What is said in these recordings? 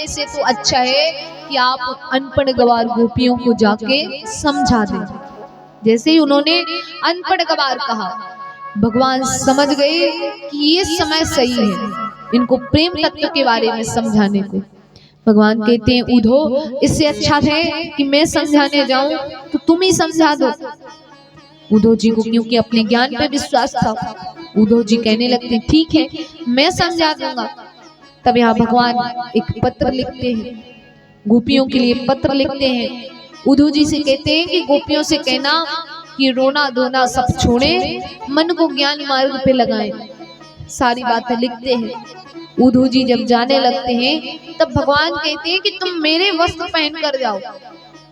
देखने से तो अच्छा है कि आप अनपढ़ गवार गोपियों को जाके समझा दें। जैसे ही उन्होंने अनपढ़ गवार कहा, भगवान समझ गए कि ये समय सही है इनको प्रेम तत्व के बारे में समझाने को। भगवान कहते हैं, उधो, इससे अच्छा है कि मैं समझाने जाऊं तो तुम ही समझा दो। उद्धव जी को क्योंकि अपने ज्ञान पे विश्वास था, उद्धव जी कहने लगते, ठीक है मैं समझा दूंगा। तब यहाँ भगवान एक पत्र लिखते हैं, गोपियों के लिए पत्र लिखते हैं। उद्धव जी से कहते हैं कि गोपियों से कहना कि रोना धोना सब छोड़े, मन को ज्ञान मार्ग पे लगाएं। सारी बातें लिखते हैं। उद्धव जी जब जाने लगते हैं तब भगवान कहते हैं कि तुम मेरे वस्त्र पहन कर जाओ,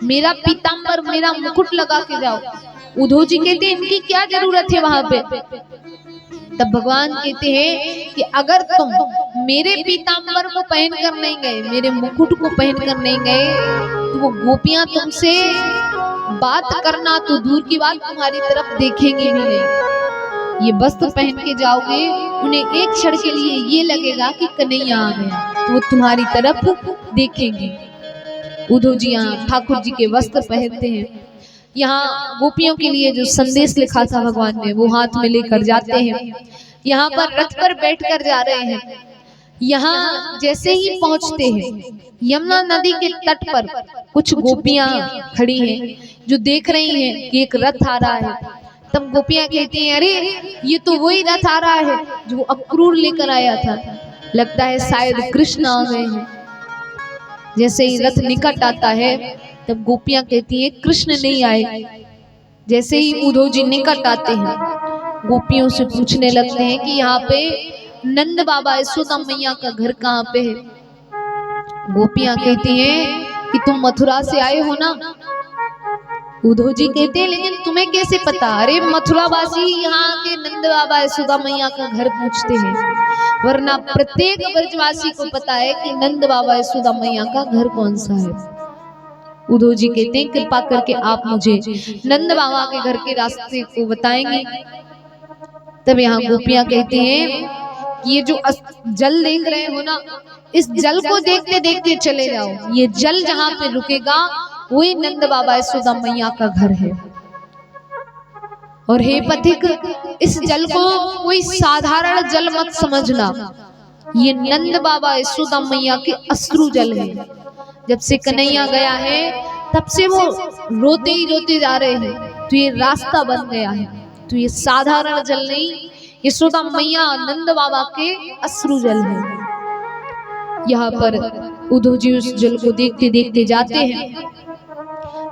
मेरा पीताम्बर मेरा मुकुट लगा के जाओ। उद्धव जी कहते हैं इनकी क्या जरूरत है वहां पे। तब भगवान कहते हैं कि अगर तुम मेरे पीताम्बर को पहन कर नहीं गए, मेरे मुकुट को पहन कर नहीं गए, तो वो गोपियां तुमसे बात करना तो दूर की बात तुम्हारी तरफ देखेंगे भी नहीं। ये वस्त्र पहन के जाओगे, उन्हें एक क्षण के लिए ये लगेगा कि कन्हैया आ गया, तो वो तुम्हारी तरफ देखेंगे। उद्धव जी यहाँ ठाकुर जी के वस्त्र पहनते हैं। यहाँ गोपियों के लिए जो संदेश लिखा था भगवान ने, वो हाथ में लेकर जाते हैं। यहाँ पर रथ पर बैठकर जा रहे हैं। यहाँ जैसे ही पहुंचते हैं, यमुना नदी के तट पर कुछ गोपियां खड़ी हैं जो देख रही हैं कि एक रथ आ रहा है। तब गोपियां कहती हैं, अरे ये तो वही रथ आ रहा है जो वो अक्रूर लेकर आया था, लगता है शायद कृष्ण आ गए हैं। जैसे ही रथ निकट आता है तब गोपियां कहती हैं कृष्ण नहीं आए। जैसे ही उद्धव जी निकट आते हैं, गोपियों से पूछने लगते हैं कि यहाँ पे नंद बाबा यशोदा मैया का घर कहाँ पे है। गोपियां कहती हैं कि तुम मथुरा से आए हो ना। उद्धव जी कहते हैं लेकिन तुम्हें कैसे पता। अरे मथुरावासी यहाँ के नंद बाबा यशोदा मैया का घर पूछते हैं, वरना प्रत्येक ब्रजवासी को पता है कि नंद बाबा यशोदा मैया का घर कौन सा है। उद्धव जी कहते हैं कृपा करके आप मुझे नंद बाबा के घर के रास्ते को बताएंगे। तब यहाँ गोपियां कहती हैं कि ये जो जल देख रहे हो ना, इस जल को देखते देखते चले जाओ, ये जल जहाँ पे रुकेगा वही नंद बाबा यशोदा मैया का घर है। और हे पथिक, इस जल को कोई साधारण जल मत समझना, ये नंद बाबा यशोदा मैया के अश्रु जल है। जब से कन्हैया गया है तब से वो रोते ही रोते जा रहे हैं, तो ये रास्ता बन गया है। तो ये साधारण जल नहीं, यशोदा मैया नंद बाबा के अश्रु जल है। यहाँ पर उद्धव जी उस जल को देखते देखते जाते हैं।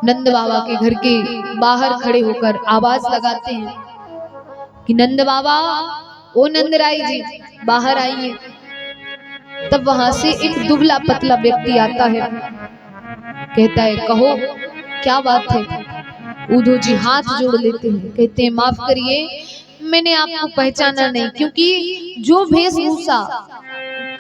नंद बाबा के घर के बाहर खड़े होकर आवाज लगाते हैं कि नंद बाबा, ओ नंदराय जी बाहर आइए। तब वहां से एक दुबला पतला व्यक्ति आता है, कहता है कहो क्या बात है। उद्धव जी हाथ जोड़ लेते हैं, कहते हैं माफ करिए मैंने आपको पहचाना नहीं, क्योंकि जो वेशभूषा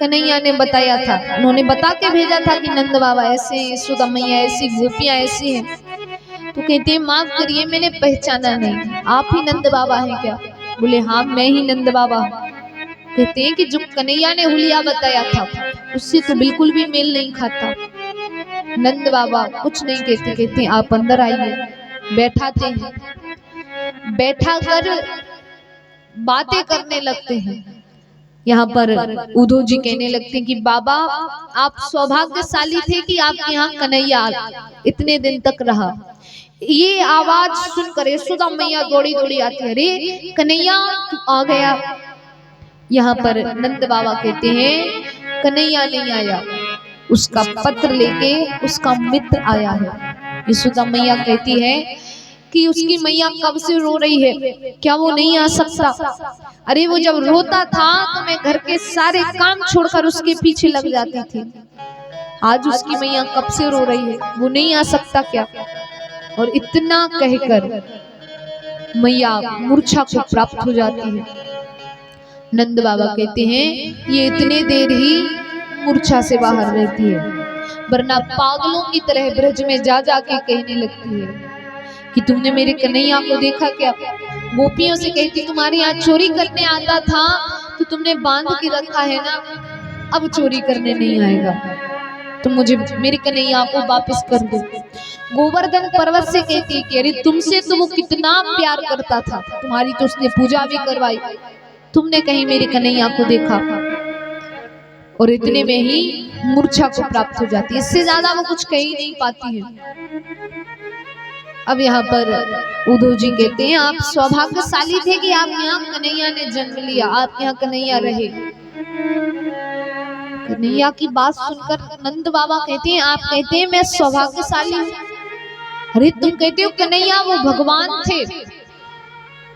कन्हैया ने बताया था, उन्होंने बता के भेजा था कि नंद बाबा ऐसे हैं, यशोदा मैया ऐसी, गोपियां ऐसी हैं। तो कहते हैं माफ करिए मैंने पहचाना नहीं, आप ही नंद बाबा हैं क्या। बोले हाँ मैं ही नंद बाबा। कहते हैं कि जो कन्हैया ने हुलिया बताया था उससे तो बिल्कुल भी मेल नहीं खाता। नंद बाबा कुछ नहीं कहते, कहते हैं आप अंदर आइए। बैठाते हैं, बैठा कर बातें करने लगते हैं। यहाँ पर उद्धव जी कहने लगते हैं कि बाबा आप सौभाग्यशाली थे कि आपके यहाँ कन्हैया इतने दिन तक रहा। ये आवाज सुनकर यशोदा मैया दौड़ी दौड़ी आती है, अरे कन्हैया तू आ गया। यहाँ पर नंद बाबा कहते हैं कन्हैया नहीं आया, उसका पत्र लेके उसका मित्र आया है। यशोदा मैया कहती है कि उसकी मैया कब से रो रही है, क्या वो नहीं आ सकता। अरे वो जब रोता था तो मैं घर के सारे काम छोड़कर उसके पीछे लग जाती थी। आज उसकी मैया कब से रो रही है, वो नहीं आ सकता क्या। और इतना कहकर मैया मूर्छा को प्राप्त हो जाती है। नंद बाबा कहते हैं ये इतने देर ही मूर्छा से बाहर रहती है, वरना पागलों की तरह ब्रज में जा जा के कहने लगती है कि तुमने मेरे कन्हैया को देखा क्या। गोपियों से कहती तुम्हारे यहाँ चोरी करने आता था तो तुमने बांध के रखा है ना, अब चोरी करने नहीं आएगा। तुम मुझे मेरे कन्हैया को वापस कर दो। गोवर्धन पर्वत से कहती कि अरे तुमसे तो वो कितना प्यार करता था, तुम्हारी तो उसने पूजा भी करवाई, तुमने कहीं मेरे कन्हैया को देखा? और इतने में ही मूर्छा को प्राप्त हो जाती है, इससे ज्यादा वो कुछ कह ही नहीं पाती है। अब यहाँ पर उद्धव जी कहते हैं आप सौभाग्यशाली थे कि आप यहाँ कन्हैया ने जन्म लिया, आप यहाँ कन्हैया रहे। कन्हैया की बात सुनकर नंद बाबा कहते हैं आप कहते हैं मैं सौभाग्यशाली हूँ? अरे तुम कहते हो कन्हैया वो भगवान थे।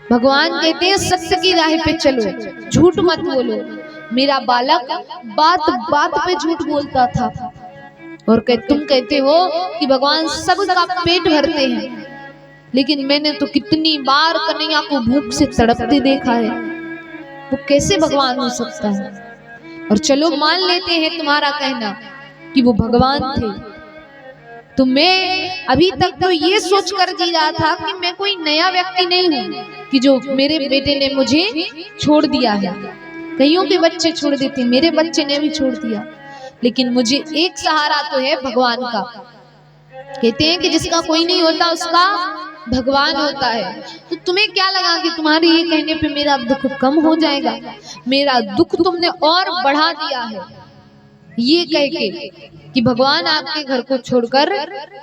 भगवान कहते हैं सत्य की राह पे चलो, झूठ मत बोलो। मेरा बालक बात बात पे झूठ बोलता था। और तुम कहते हो कि भगवान सबका पेट भरते हैं, लेकिन मैंने तो कितनी बार कन्हैया को भूख से तड़पते देखा है, वो कैसे भगवान हो सकता है? और चलो मान लेते हैं तुम्हारा कहना कि वो भगवान थे, तो मैं अभी तक तो ये सोचकर जी रहा था कि मैं कोई नया व्यक्ति नहीं हूँ कि जो मेरे बेटे ने मुझे छोड़ दिया है। कईयों के बच्चे छोड़ देते, मेरे बच्चे ने भी छोड़ दिया, लेकिन मुझे एक सहारा तो है भगवान का। कहते हैं कि जिसका कोई नहीं होता उसका भगवान होता है। तो तुम्हें क्या लगा कि तुम्हारे ये कहने पे मेरा दुख कम हो जाएगा? मेरा दुख तुमने और बढ़ा दिया है ये कह के कि भगवान आपके घर को छोड़कर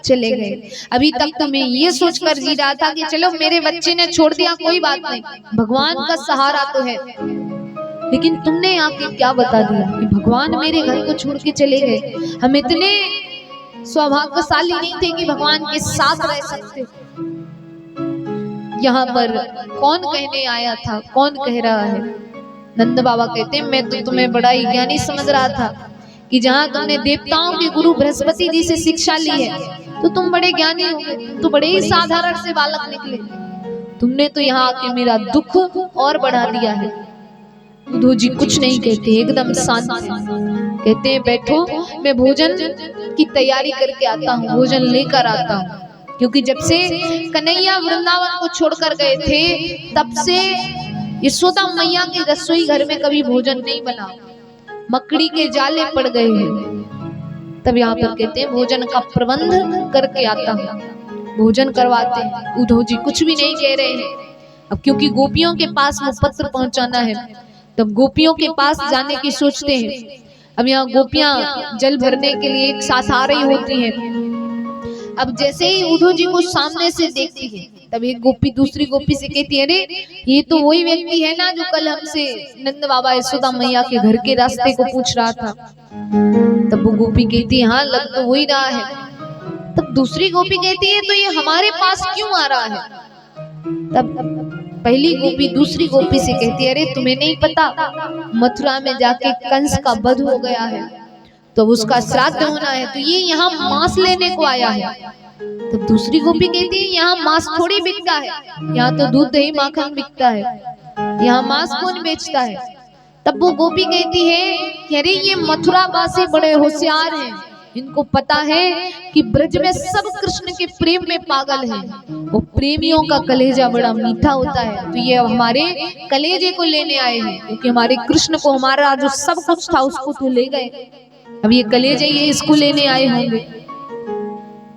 चले गए। अभी तक तो मैं ये सोचकर जी रहा था कि चलो मेरे बच्चे ने छोड़ दिया कोई बात नहीं, भगवान का सहारा तो है। लेकिन तुमने आके क्या बता दिया कि भगवान मेरे घर को छोड़ के चले गए। हम इतने सौभाग्यशाली नहीं थे कि भगवान के साथ रह सकते। यहाँ पर कौन कहने आया था, कौन कह रहा है? नंद बाबा कहते हैं मैं तो तुम्हें बड़ा ही ज्ञानी समझ रहा था कि जहाँ तुमने देवताओं के गुरु बृहस्पति जी से शिक्षा ली है तो तुम बड़े ज्ञानी हो, तो बड़े ही साधारण से बालक निकले। तुमने तो यहाँ आके मेरा दुख और बढ़ा दिया है। उद्धव जी कुछ नहीं कहते, एकदम शांत कहते हैं बैठो, मैं भोजन की तैयारी करके आता हूँ, भोजन लेकर आता हूँ। क्योंकि जब से कन्हैया वृंदावन को छोड़कर गए थे तब से यशोदा मैया के रसोई घर में कभी भोजन नहीं बना, मकड़ी के जाले पड़ गए हैं। तब यहाँ पर कहते हैं भोजन का प्रबंध करके आता हूँ, भोजन करवाते हैं। उद्धव जी कुछ भी नहीं कह रहे हैं। अब क्योंकि गोपियों के पास वो पत्र पहुंचाना है, तब गोपियों के पास जाने की सोचते हैं। अब यहाँ गोपियां जल भरने के लिए एक साथ आ रही होती हैं। अब जैसे ही उद्धव जी को सामने से देखती है तब एक गोपी दूसरी गोपी से कहती है अरे ये तो वही व्यक्ति है ना जो कल हमसे नंद बाबा यशोदा मैया के घर के रास्ते को पूछ रहा था। तब वो गोपी कहती है हाँ लग तो वही रहा है। तब दूसरी गोपी कहती है तो ये हमारे पास क्यों आ रहा है? तब पहली गोपी दूसरी गोपी से कहती है अरे तुम्हें नहीं पता मथुरा में जाके कंस का वध हो गया है तो उसका श्राद्ध होना है, तो ये यहाँ मांस लेने को आया है। तब दूसरी गोपी कहती है यहाँ मांस थोड़ी बिकता है, यहाँ तो दूध दही माखन बिकता है, यहाँ मांस कौन बेचता है? तब वो गोपी कहती है कि अरे ये मथुरा वासी बड़े होशियार हैं, इनको पता है कि ब्रज में सब कृष्ण के प्रेम में पागल हैं, वो प्रेमियों का कलेजा बड़ा मीठा होता है, तो ये हमारे कलेजे को लेने आए हैं क्योंकि हमारे कृष्ण को हमारा जो सब कुछ था उसको तो ले गए, अब ये कलेजे ये इसको लेने आए होंगे।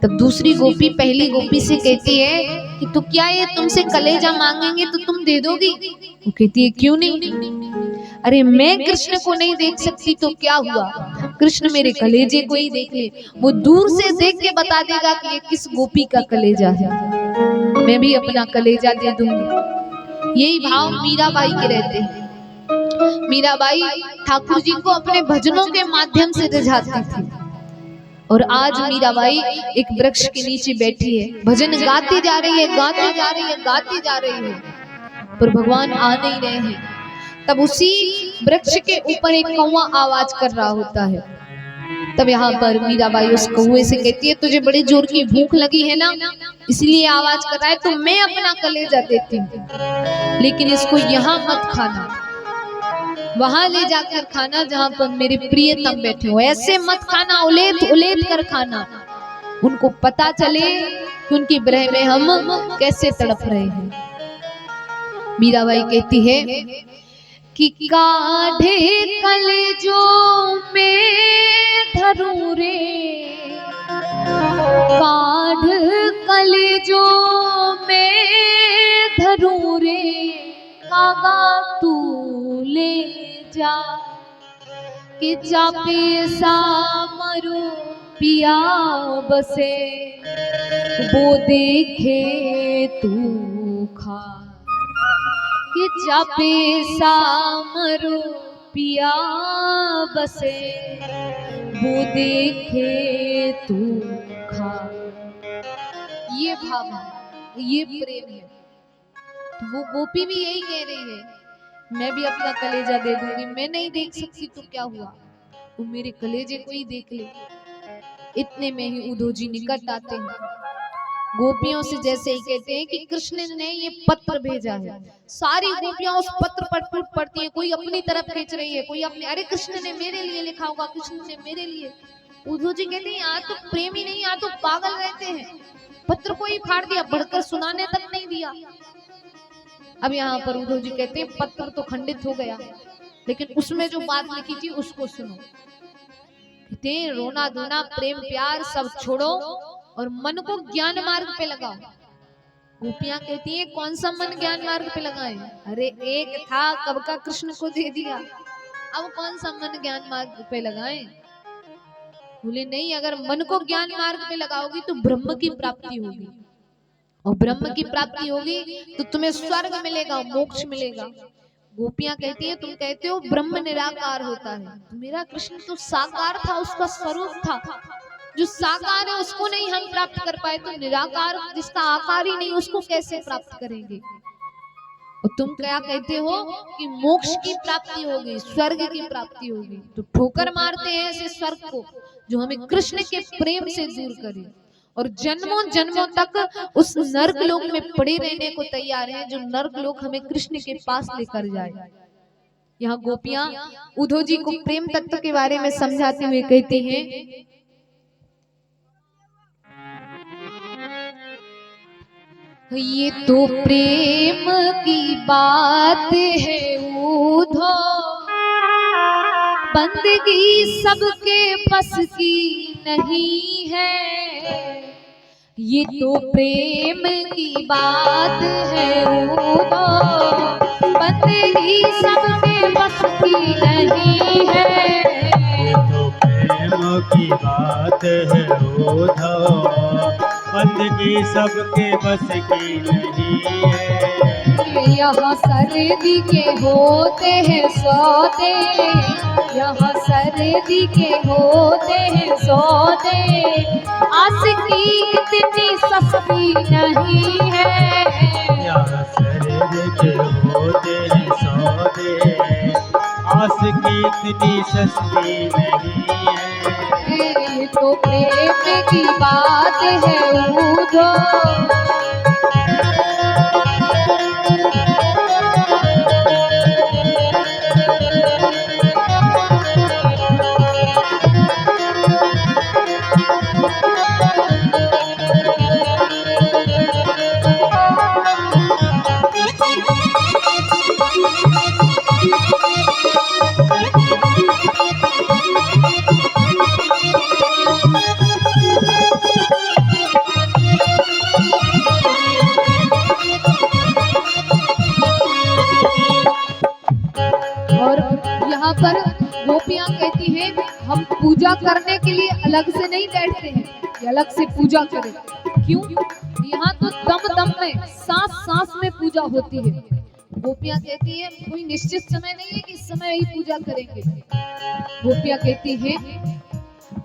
तब दूसरी गोपी पहली गोपी से कहती है कि तो क्या ये तुमसे कलेजा मांगेंगे तो तुम दे दोगी? वो कहती है क्यों नहीं, अरे मैं कृष्ण को नहीं देख सकती तो क्या हुआ, कृष्ण मेरे कलेजे को ही देख ले, वो दूर से देख के बता देगा कि ये किस गोपी का कलेजा है, मैं भी अपना कलेजा दे दूंगी। यही भाव मीराबाई के रहते हैं। मीराबाई ठाकुर जी को अपने भजनों के माध्यम से रिझाती थी और आज मीराबाई एक वृक्ष के नीचे बैठी है, भजन गाती जा रही है, गाती जा रही है, गाती जा रही है, पर भगवान आ नहीं रहे हैं। तब उसी वृक्ष के ऊपर एक कौवा आवाज कर रहा होता है। तब यहाँ पर मीराबाई उस कौवे से कहती है तुझे बड़ी जोर की भूख लगी है ना, इसलिए आवाज कर रहा है, तो मैं अपना कलेजा देती हूँ, लेकिन इसको यहाँ मत खाना, वहां ले जाकर खाना जहां पर मेरे प्रियतम बैठे हो, ऐसे मत खाना, उलेट उलेट कर खाना, उनको पता चले कि उनकी विरह में हम कैसे तड़प रहे हैं। मीराबाई कहती है कि काढ़े कलेजों में धरूं रे, काढ़ कलेजो में धरूं रे, कागा तू ले जा कि चापे सामरो पिया बसे, वो देखे तू खा कि चापे सामरो पिया बसे, वो देखे तू खा। ये भाव है, ये प्रेम है। तो वो गोपी भी यही कह रही है, मैं भी अपना कलेजा दे दूंगी, मैं नहीं देख सकती तो क्या हुआ, वो मेरे कलेजे को ही देख ले। इतने में ही उद्धव जी निकट आते हैं, गोपियों से जैसे ही कहते हैं कि कृष्ण ने ये पत्र भेजा है, सारी गोपियां उस पत्र पर पढ़ती हैं, कोई अपनी तरफ खींच रही है, कोई अपने, अरे कृष्ण ने मेरे लिए लिखा होगा, कृष्ण ने मेरे लिए। उद्धव जी कहते हैं यहाँ तो प्रेम ही नहीं, यहाँ तो पागल रहते हैं, पत्र को ही फाड़ दिया, पढ़कर सुनाने तक नहीं दिया। अब यहाँ पर उद्धव जी कहते हैं पत्र तो खंडित हो गया, लेकिन उसमें जो बात लिखी थी उसको सुनो। कहते हैं रोना धोना प्रेम प्यार सब छोड़ो और मन को ज्ञान मार्ग पे लगाओ। गोपियां कहती हैं कौन सा मन ज्ञान मार्ग पे लगाए, अरे एक था कब का कृष्ण को दे दिया, अब कौन सा मन ज्ञान मार्ग पे लगाए। बोले नहीं, अगर मन को ज्ञान मार्ग पे लगाओगी तो ब्रह्म की प्राप्ति होगी, और ब्रह्म की प्राप्ति होगी तो तुम्हें स्वर्ग मिलेगा, मोक्ष मिलेगा। गोपियां कहती हैं तुम कहते हो ब्रह्म निराकार होता है, तो मेरा कृष्ण तो साकार था, उसका स्वरूप था, जो साकार है उसको नहीं हम प्राप्त कर पाए, तो निराकार जिसका आकार ही नहीं उसको कैसे प्राप्त करेंगे। और तुम क्या कहते हो कि मोक्ष की प्राप्ति होगी, स्वर्ग की प्राप्ति होगी, तो ठोकर मारते हैं ऐसे स्वर्ग को जो हमें कृष्ण के प्रेम से दूर करे, और जन्मों जन्मों तक उस नर्क लोक में पड़े रहने को तैयार हैं, जो नर्क लोक हमें कृष्ण के पास लेकर जाए। यहाँ गोपियां उद्धव जी को प्रेम तत्व के बारे में समझाते हुए कहती हैं, ये तो प्रेम की बात है उद्धव, बंदगी सबके बस की नहीं है। ये तो प्रेम की बात है उद्धव, बंदगी सबके बस की नहीं है। ये तो प्रेम की बात है उद्धव, बंदगी सबके बस की नहीं है। यहाँ सर्दी के होते हैं सौदे, यहाँ सर्दी के होते हैं सौदे, आशिकी इतनी सस्ती नहीं है। यहाँ सर्दी के होते हैं सौदे, आशिकी इतनी सस्ती नहीं है। ये तो प्रेम की बात है उद्धव। यहाँ पर गोपियां कहती हैं हम पूजा करने के लिए अलग से नहीं बैठते हैं कि अलग से पूजा करें, क्यों? यहाँ तो दम दम में, सांस सांस में पूजा होती है। गोपियां कहती हैं कोई निश्चित समय नहीं है कि इस समय ही पूजा करेंगे। गोपियां कहती हैं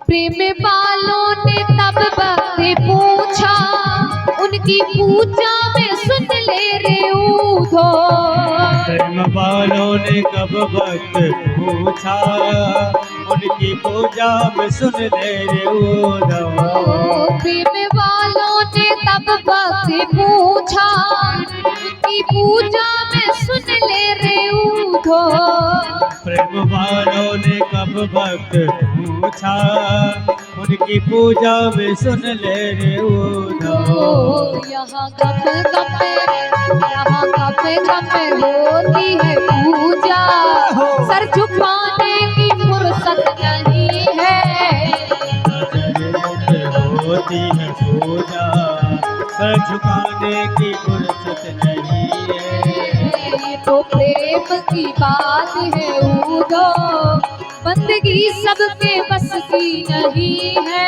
प्रेम वालों ने तब वक्त पूछा, उनकी पूजा में सुन ले रे उद्धव। प्रेम वालों ने कब वक्त पूछा, उनकी पूजा में सुन ले रे उद्धव। प्रेम वालों ने तब वक्त पूछा, उनकी पूजा में सुन ले रे उद्धव। प्रेम वालों ने कब वक्त पूछा, उनकी पूजा में सुन ले रे उद्धव। यहाँ गप गप, यहाँ गप गप होती है पूजा, सर झुकाने की फुर्सत नहीं है। होती है पूजा, सर झुकाने की फुर्सत नहीं है। ये तो प्रेम की बात है उदो, बंदगी सबके बस की नहीं है।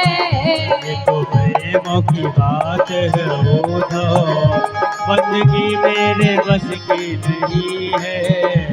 ये तो प्रेम की बात है उधो, बंदगी मेरे बस की नहीं है।